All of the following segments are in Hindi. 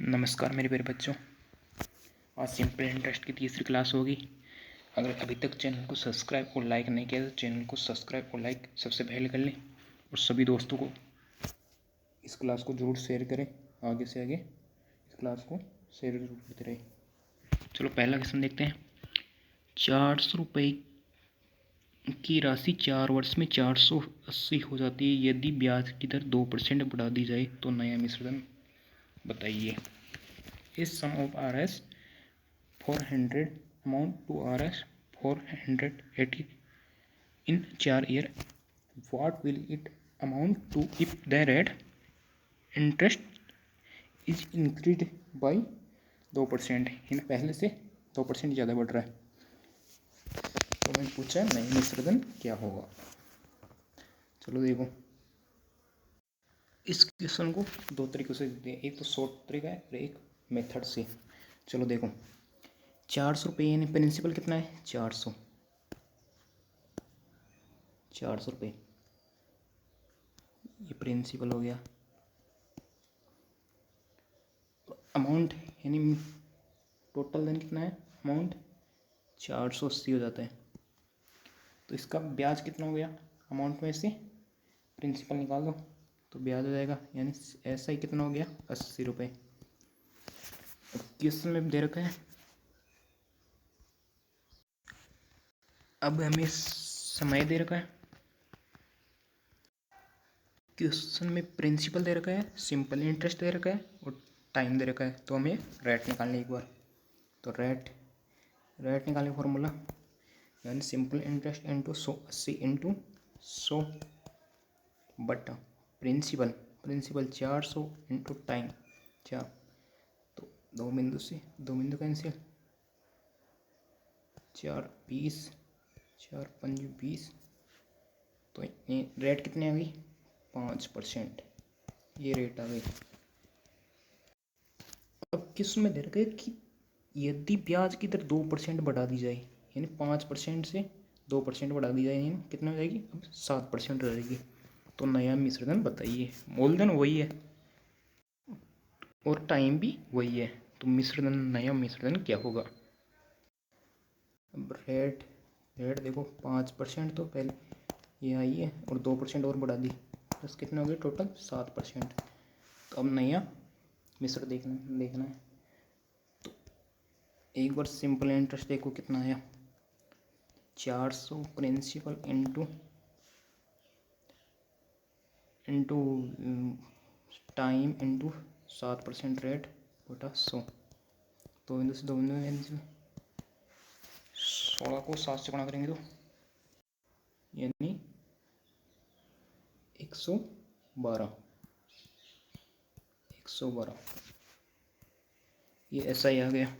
नमस्कार मेरे प्यारे बच्चों। आज सिंपल इंटरेस्ट की तीसरी क्लास होगी। अगर अभी तक चैनल को सब्सक्राइब और लाइक नहीं किया तो चैनल को सब्सक्राइब और लाइक सबसे पहले कर लें और सभी दोस्तों को इस क्लास को जरूर शेयर करें। आगे से आगे इस क्लास को शेयर जरूर करते रहे। चलो पहला क्वेश्चन देखते हैं। 400 रुपये की राशि 4 वर्ष में 480 हो जाती है। यदि ब्याज की दर 2% बढ़ा दी जाए तो नया मिश्रण बताइए। इस सम of RS 400 amount to RS 480 in 4 year. What will it amount to if the rate interest is increased by 2%? इन पहले से 2% ज़्यादा बढ़ रहा है। तो मैंने पूछा नई मिश्रण क्या होगा। चलो देखो, इस क्वेश्चन को दो तरीकों से देते हैं। एक तो शॉर्ट तरीका है और एक मेथड से। चलो देखो, 400 रुपये यानी प्रिंसिपल कितना है 400 रुपये, ये प्रिंसिपल हो गया। अमाउंट यानी टोटल देन कितना है, अमाउंट 480 हो जाता है। तो इसका ब्याज कितना हो गया, अमाउंट में से प्रिंसिपल निकाल दो तो ब्याज हो जाएगा, यानी ऐसा ही कितना हो गया 80 रुपये। क्वेश्चन में दे रखा है, अब हमें समय दे रखा है। क्वेश्चन में प्रिंसिपल दे रखा है, सिंपल इंटरेस्ट दे रखा है और टाइम दे रखा है। तो हमें रेट निकालने एक बार, तो रेट निकालने का फॉर्मूला यानी सिंपल इंटरेस्ट इंटू 180 इंटू 100 बटा प्रिंसिपल 400 इंटू टाइम 4। तो दो बिंदु कैंसिल, 4 20 4 5 20। तो रेट कितनी आ गई 5%, ये रेट आ गई। अब किस में दे रखा है कि यदि ब्याज की दर 2% बढ़ा दी जाए, यानी 5% से 2% बढ़ा दी जाए, यानी कितना हो जाएगी, अब 7% हो जाएगी। तो नया मिश्रण बताइए। मूलधन वही है और टाइम भी वही है, तो नया मिश्रण क्या होगा। अब रेट देखो 5% तो पहले ये आई है और 2% और बढ़ा दी, बस कितना हो गया टोटल 7%। तो अब नया मिश्रण देखना है। तो एक बार सिंपल इंटरेस्ट देखो कितना आया, 400 principal into time into 7% rate बटा 100। दो बिंदु से 16 को 7 से गुणा करेंगे तो यानी 112 ये ऐसा ही आ गया।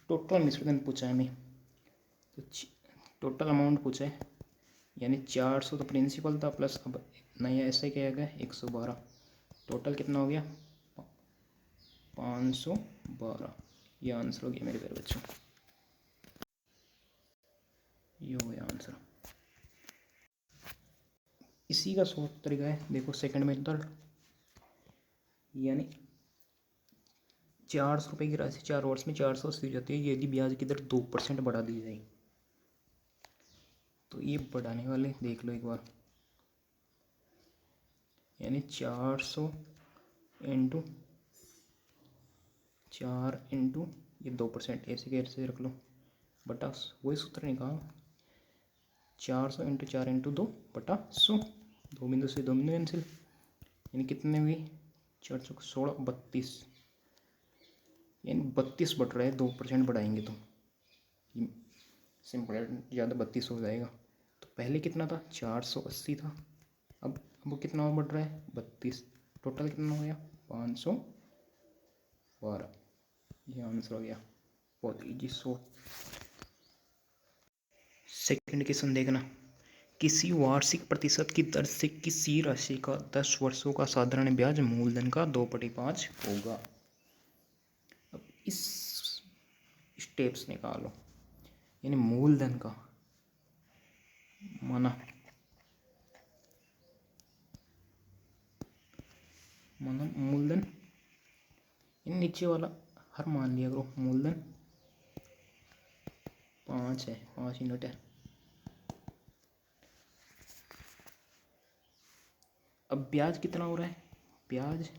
टोटल मिश्रण पूछा है हमें, तो टोटल अमाउंट पूछा है, यानी 400 तो प्रिंसिपल था प्लस अब नया ऐसा क्या आ गया 112। टोटल कितना हो गया 512। ये आंसर हो गया मेरे प्यारे बच्चों, ये हो गया आंसर। इसी का शॉर्ट तरीका है, देखो सेकंड मेथड, यानी 400 रुपये की राशि 4 वर्ष में 480 हो जाती है यदि ब्याज की दर 2% बढ़ा दी जाए। तो ये बढ़ाने वाले देख लो एक बार, यानी 400 इंटू 4 इंटू ये 2% ऐसे कैसे रख लो बटा वही सूत्र निकाल, 400 इंटू 4 इंटू 2 बटा 100। दो बिंदु से दो बिंदु कैंसिल, यानी कितने हुई 4 चौक 16 32, यानी 32 बढ़ रहा है, 2% बढ़ाएंगे तो सिंपल ज़्यादा 32 हो जाएगा। तो पहले कितना था 480 था, अब वो कितना और बढ़ रहा है 32। टोटल कितना हो गया 512। ये आंसर हो गया, बहुत ईजी। सेकंड क्वेश्चन देखना, किसी वार्षिक प्रतिशत की दर से किसी राशि का 10 वर्षों का साधारण ब्याज मूलधन का 2/5 होगा। अब इस स्टेप्स निकालो, यानी मूलधन का माना माना मूलधन, इन नीचे वाला हर मान लिया करो, मूलधन 5 है, 5 यूनिट है। अब ब्याज कितना हो रहा है, ब्याज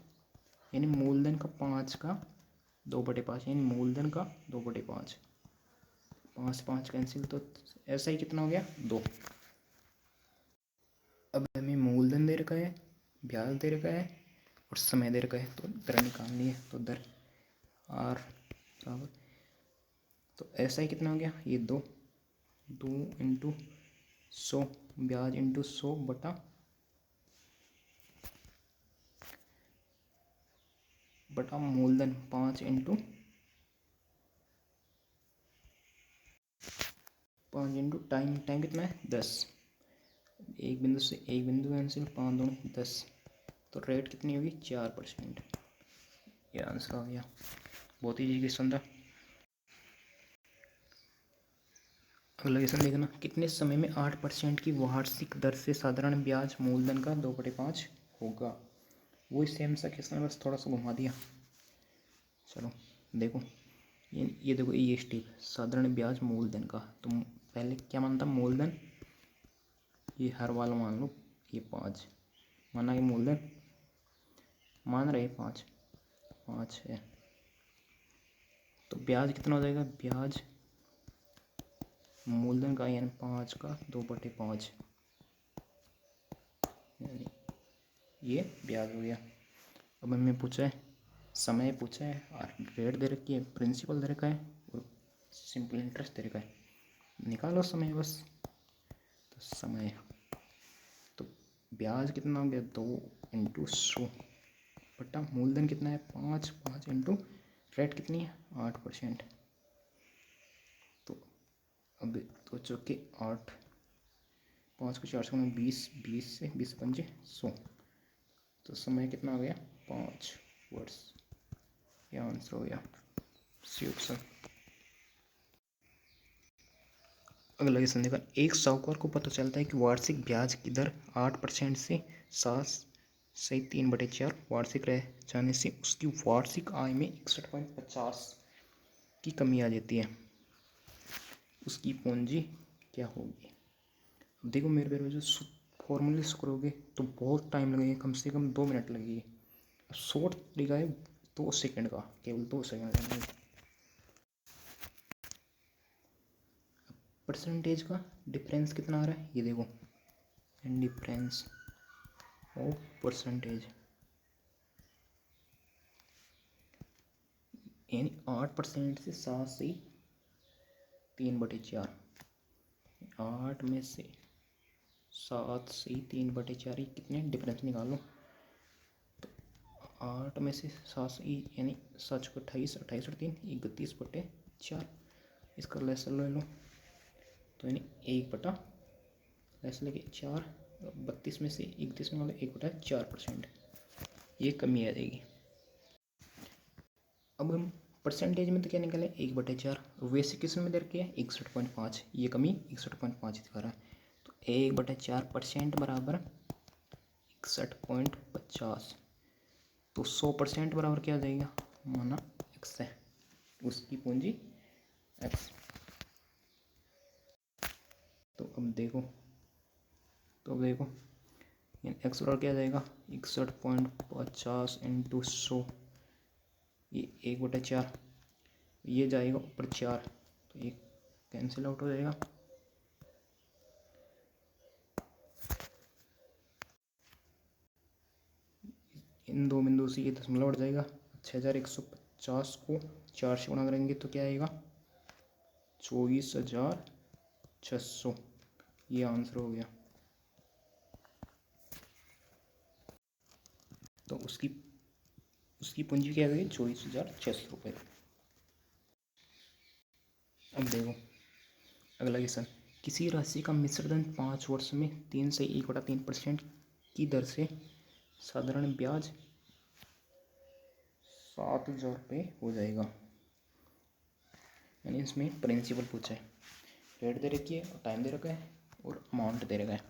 यानी मूलधन का 5 का 2/5, यानी मूलधन का 2/5, 5 से 5 कैंसिल, तो ऐसा ही कितना हो गया 2। अब हमें मूलधन दे रखा है, ब्याज दे रखा है और समय दे रखा है, तो दर निकालनी है। तो दर आर बराबर, तो ऐसा ही कितना हो गया ये 2 इंटू 100, ब्याज इंटू 100 बटा मूलधन 5 इंटू 5 इंटू टाइम कितना है 10, एक बिंदु से एक बिंदु कैंसिल, 5 2 10, तो रेट कितनी होगी 4%। ये आंसर आ गया, बहुत ही क्वेश्चन था। अगला क्वेश्चन देखना, कितने समय में 8% की वार्षिक दर से साधारण ब्याज मूलधन का 2/5 होगा। वही सेम सा क्वेश्चन है, बस थोड़ा सा घुमा दिया। चलो देखो, ये देखो, ये स्टेप साधारण ब्याज मूलधन का, तो पहले क्या मानता मूलधन, ये हर वाला मान लो, ये 5 माना कि मूलधन मान रहे 5 है, तो ब्याज कितना हो जाएगा, ब्याज मूलधन का यानी 5 का 2/5, यानी ये ब्याज हो गया। अब हमें पूछा है, समय पूछा है और रेट दे रखी है, प्रिंसिपल दे रखा है और सिंपल इंटरेस्ट दे रखा है, निकालो समय बस। तो समय, तो ब्याज कितना हो गया 2 इंटू 100 बटा मूलधन कितना है 5 इंटू रेट कितनी है 8%। तो अब तो चौके 8, 5 को 4 से 20 से 20 पंजे 100, तो समय कितना हो गया 5 वर्ष। यह आंसर हो गया सी ऑप्शन। अगला क्वेश्चन देखा, एक साहूकार को पता चलता है कि वार्षिक ब्याज की दर 8% से 7/3 वार्षिक रह जाने से उसकी वार्षिक आय में 61.50 की कमी आ जाती है, उसकी पूंजी क्या होगी। अब देखो मेरे पेर में जो फॉर्मूले से करोगे तो बहुत टाइम लगेगा, कम से कम 2 मिनट लगेगी। अब शॉर्ट तरीका है 2 सेकंड का, केवल 2 सेकंड लगेंगे। परसेंटेज का डिफरेंस कितना आ रहा है, ये देखो, डिफरेंस ऑफ परसेंटेज, यानी 8% से 7/3, 8 में से 7/3 कितने डिफरेंस निकालो, तो 8 में से 7 यानी 7 को 28, 28 और 3 31/4, इसका लेसन ले लो, तो यानी 1 लेस लेके 4, 32 में से 31 निकालो 1/4%, ये कमी आ जाएगी। अब हम परसेंटेज में तो क्या निकाले 1/4, वैसे किस में दे रखी है 61.5, ये कमी 61.5 दिखा रहा है, तो 1/4% बराबर 61.50, तो 100% बराबर क्या आ जाएगा, माना x है, उसकी पूंजी x। तो अब देखो x बराबर क्या आ जाएगा 61.50 इंटू 100, ये 1/4, ये जाएगा ऊपर 4, तो ये कैंसिल आउट हो जाएगा। इन 2 बिंदु से ये दशमलव बढ़ जाएगा, 6150 को 4 से गुणा करेंगे तो क्या आएगा 24,600, ये आंसर हो गया। तो उसकी पूंजी क्या गई 24,600 रुपये। अब देखो अगला क्वेश्चन, किसी राशि का मिश्रधन 5 वर्ष में 3 से 1/3% की दर से साधारण ब्याज 7,000 रुपये हो जाएगा, यानी इसमें प्रिंसिपल पूछा है, रेट दे रखी है और टाइम दे रखा है और अमाउंट दे रखा है।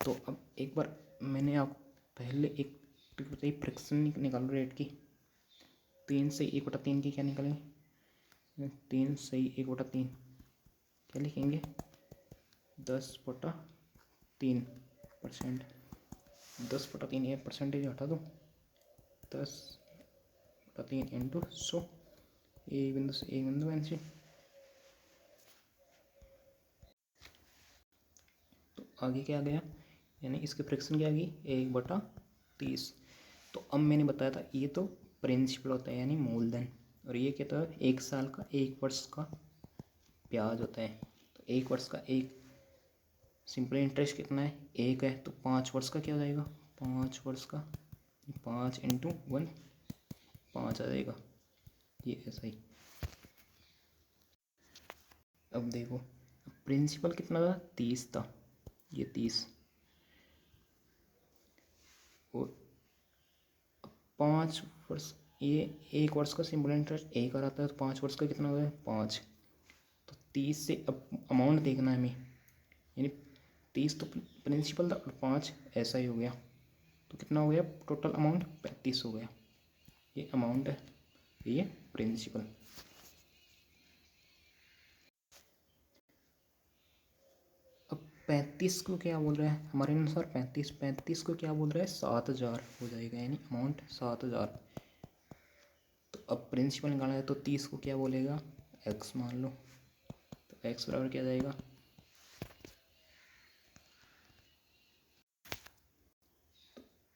तो अब एक बार मैंने आप पहले एक तो बताइए फ्रैक्शन निकालो रेट की। 3/1/3 की क्या निकालेंगे? 3/1/3 क्या लिखेंगे? 10/3%। 10/3 ये परसेंटेज हटा दो। 10/3 इंटू 100। एक बिंदु से एक बिंदु एनसी। तो आगे क्या आ गया? यानी इसके फ्रैक्शन क्या आ गई? 1/30। तो अब मैंने बताया था ये तो प्रिंसिपल होता है यानी मूलधन, और ये क्या था? 1 साल का 1 वर्ष का ब्याज होता है। तो 1 वर्ष का एक सिंपल इंटरेस्ट कितना है? 1 है। तो 5 वर्ष का क्या हो जाएगा? 5 वर्ष का 5 इंटू 1 5 आ जाएगा। ये ऐसा ही। अब देखो प्रिंसिपल कितना था? 30 था। ये 30 और 5 वर्ष, ये 1 वर्ष का सिंपल इंटरेस्ट 1 आ रहा था, तो 5 वर्ष का कितना हो गया? 5। तो 30 से अब अमाउंट देखना है हमें, यानी 30 तो प्रिंसिपल था और 5 ऐसा ही हो गया। तो कितना हो गया टोटल अमाउंट? 35 हो गया। ये अमाउंट है, ये प्रिंसिपल। अब 35 को क्या बोल रहा है हमारे अनुसार? 35 को क्या बोल रहा है? 7,000 हो जाएगा, यानी अमाउंट 7,000। तो अब प्रिंसिपल निकालना है तो 30 को क्या बोलेगा? एक्स मान लो। तो एक्स बराबर क्या जाएगा?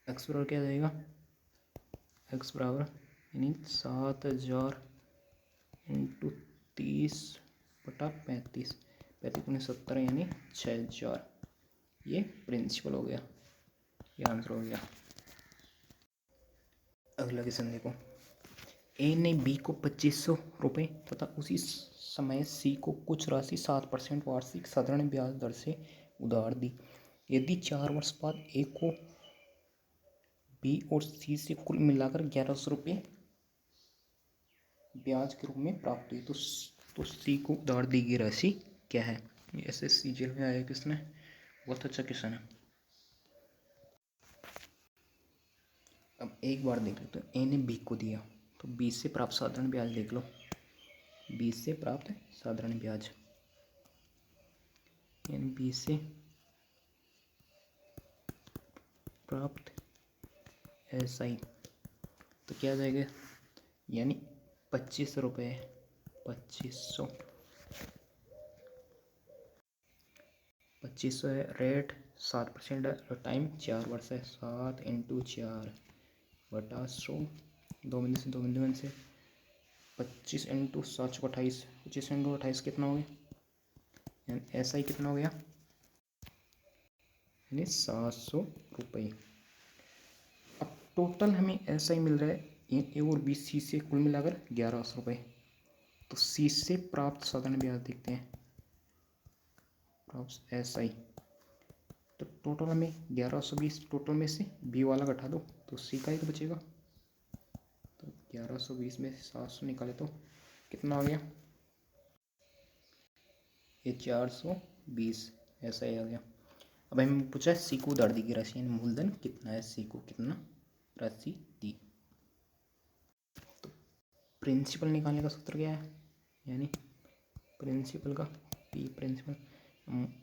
एक्स बराबर क्या जाएगा? एक्स बराबर यानी 7,000 इंटू 30/35। 35×70 यानी 6,000। ये प्रिंसिपल हो गया, ये आंसर हो गया। अगला क्वेश्चन देखो। ए ने बी को 2,500 रुपये तथा उसी समय सी को कुछ राशि 7% वार्षिक साधारण ब्याज दर से उधार दी। यदि 4 वर्ष बाद ए को बी और सी से कुल मिलाकर 1,100 रुपये ब्याज के रूप में प्राप्त हुई, तो सी को उधार दी गई राशि क्या है? ये SSC जेल में आया किसने? बहुत अच्छा क्वेश्चन है। अब एक बार देख लो, तो ए ने बी को दिया, तो बी से प्राप्त साधारण ब्याज देख लो। बी से प्राप्त साधारण ब्याज यानी बी से प्राप्त SI, तो क्या आ जाएगा? यानी 25 रुपये। 2500 है रेट, 7% है और टाइम 4 वर्ष है। 7 इंटू 4/100। 2 बिंदु से 2 बिंदु में से 25 इंटू 7 28। 25 इंटू 28 कितना हो गया? यानी SI कितना हो गया? यानी 700 रुपये। अब टोटल हमें SI मिल रहा है ए और बी सी से कुल मिलाकर 1,100 रुपये। तो सी से प्राप्त साधारण ब्याज देखते हैं, प्राप्त SI। तो टोटल हमें 1,120, टोटल में से बी वाला घटा दो तो सी का ही तो बचेगा। तो 1,120 में से 700 निकाले तो कितना आ गया? ये 420 ऐसा ही आ गया। अब हमें पूछा है सी को उधार दी गई राशि यानी मूलधन कितना है, सी को कितना राशि दी। तो प्रिंसिपल निकालने का सूत्र क्या है? यानी प्रिंसिपल का पी प्रिंसिपल।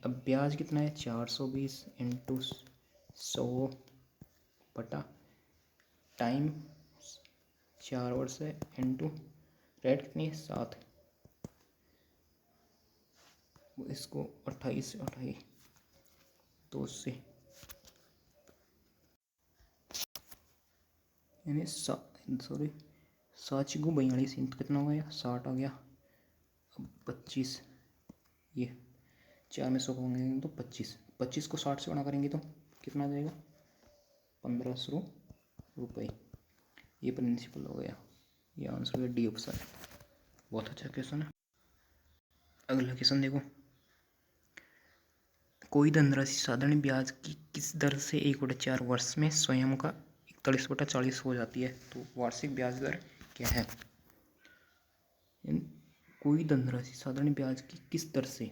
अब ब्याज कितना है? 420 इंटू 100 टाइम 4 वर्ष है इंटू रेट कितनी है? 7। इसको 28 से 28 तो उससे यानी 7 को 42 कितना हो गया? 60 आ गया। अब 25, ये 4 में 100 को भागेंगे तो 25 को 60 से गुणा करेंगे तो कितना आ जाएगा? 1,500 रुपये। ये प्रिंसिपल हो गया, ये आंसर है डी ऑप्शन। बहुत अच्छा क्वेश्चन है। अगला क्वेश्चन देखो। कोई धनराशि साधारण ब्याज की किस दर से 1/4 वर्ष में स्वयं का 41/40 हो जाती है, तो वार्षिक ब्याज दर क्या है? कोई धनराशि साधारण ब्याज की किस दर से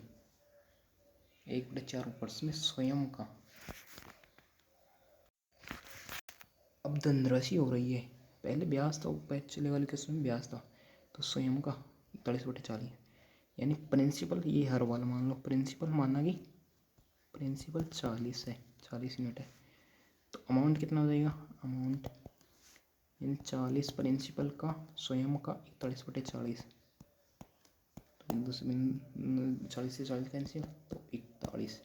1/4 वर्ष में स्वयं का। अब धनराशि हो रही है, पहले ब्याज था, पिछले वाले केस में ब्याज था, तो स्वयं का 41/40, यानी प्रिंसिपल ये हर वाला मान लो, प्रिंसिपल मानना कि प्रिंसिपल 40 है, 40 यूनिट है, तो अमाउंट कितना हो जाएगा, अमाउंट यानी 40 प्रिंसिपल का, स्वयं का 41/40, तो बिंदु से बिंदु 40 से 40 कैंसिल, तो 41,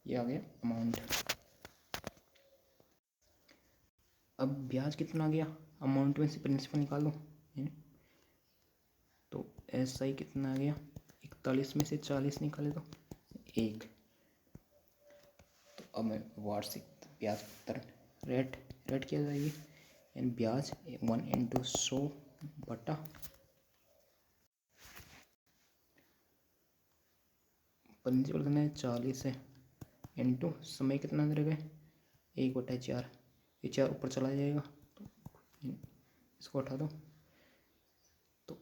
ये आ गया अमाउंट। अब ब्याज कितना आ गया, अमाउंट में से प्रिंसिपल निकाल दो, है ना, तो ऐसा ही कितना आ गया, 41 में से 40 निकाले तो 1। तो अब मैं वार्षिक ब्याज दर रेट किया जाएगी, यानी ब्याज 1/100 बटा प्रिंसिपल कितना है 40 है, इंटू समय कितना दे रहे 1/4, ये 4 ऊपर चला जाएगा, तो इसको हटा दो, तो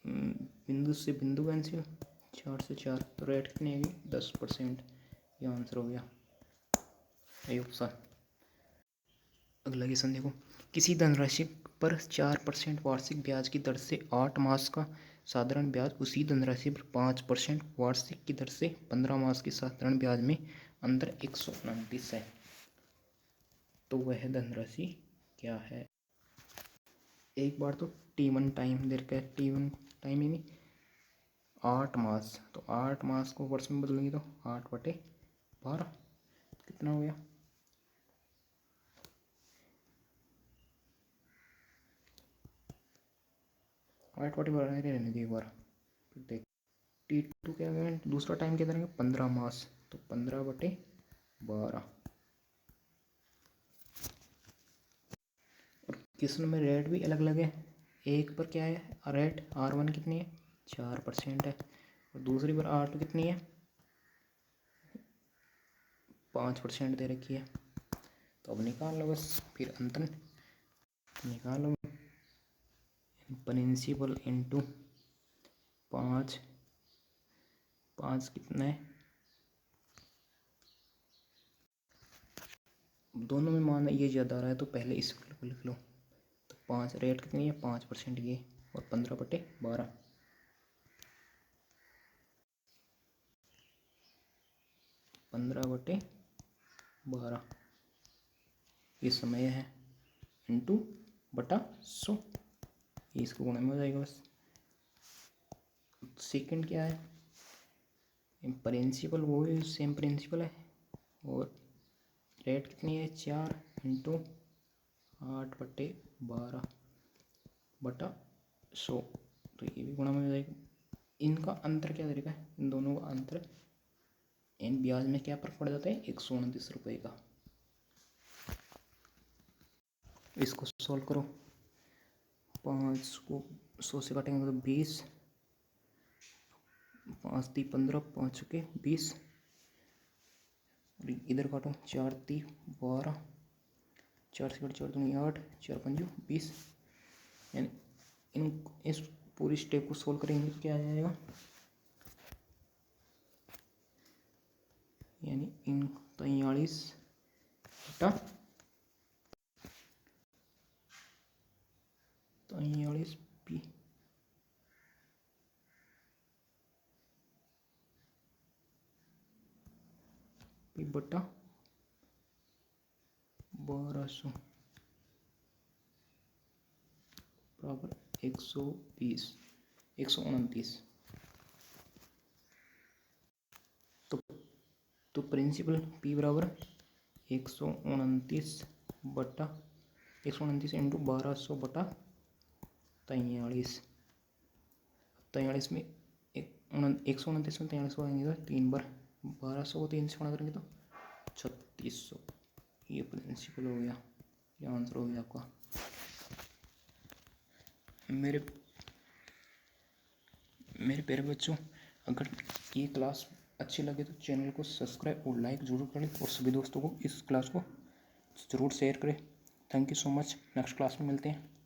बिंदु से बिंदु कैंसिल, 4 से 4, तो रेट कितनी आएगी 10%, ये आंसर हो गया ये ऑप्शन। अगला क्वेश्चन देखो, किसी धनराशि पर 4% वार्षिक ब्याज की दर से 8 मास का साधारण ब्याज उसी धनराशि पर 5% वार्षिक की दर से 15 मास के साधारण ब्याज में अंतर 129 है, तो वह धनराशि क्या है। एक बार तो T1 टाइम दे रखा है, T1 टाइम यानी 8 मास, तो 8 मास को वर्ष में बदलेंगे तो 8/12 कितना हो गया, 8/12 रहने दी एक बार, फिर देख T2 क्या है, दूसरा टाइम क्या करेंगे 15 मास, तो 15/12, और क्वेश्चन में रेट भी अलग अलग है, एक पर क्या है रेट R1 कितनी है 4% है, और दूसरी पर R2 कितनी है 5% दे रखी है, तो अब निकाल लो बस, फिर अंतर निकालो, प्रिंसिपल इंटू 5 कितना है, दोनों में मान ये ज़्यादा आ रहा है तो पहले इसको लिख लो, तो 5 रेट कितनी है 5% ये, और 15/12, 15/12 ये समय है, इंटू बटा 100, ये इसको गुणा में हो जाएगा बस। सेकंड क्या है, प्रिंसिपल वो है सेम प्रिंसिपल है, और रेट कितनी है 4 इंटू 8/12 बटा 100, तो ये भी गुणा में हो जाएगा। इनका अंतर क्या तरीका है, इन दोनों का अंतर, इन ब्याज में क्या फर्क पड़ जाता है 129 रुपये का। इसको सॉल्व करो, 5 को 100 से काटेंगे तो 20, 5 × 15, 5 के 20, इधर काटो 4 × 12, 4 से 4 दूनी 8, 4 × 5 20, यानी इस पूरी स्टेप को सोल्व करेंगे तो क्या आ जाएगा, यानी इन 43 बटा 43 पी बटा 1200 बराबर 129। तो प्रिंसिपल P बराबर 129 बटा 129 इंटू 1200 बटा 43, 43 में 129 में 43 को आएंगे तो 3 बार, 1200 को 3 से गुणा करेंगे तो 3600, ये प्रिंसिपल हो गया, ये आंसर हो गया आपका। मेरे प्यारे बच्चों, अगर ये क्लास अच्छी लगे तो चैनल को सब्सक्राइब और लाइक ज़रूर करें, और सभी दोस्तों को इस क्लास को ज़रूर शेयर करें। Thank you so much, next class में मिलते हैं।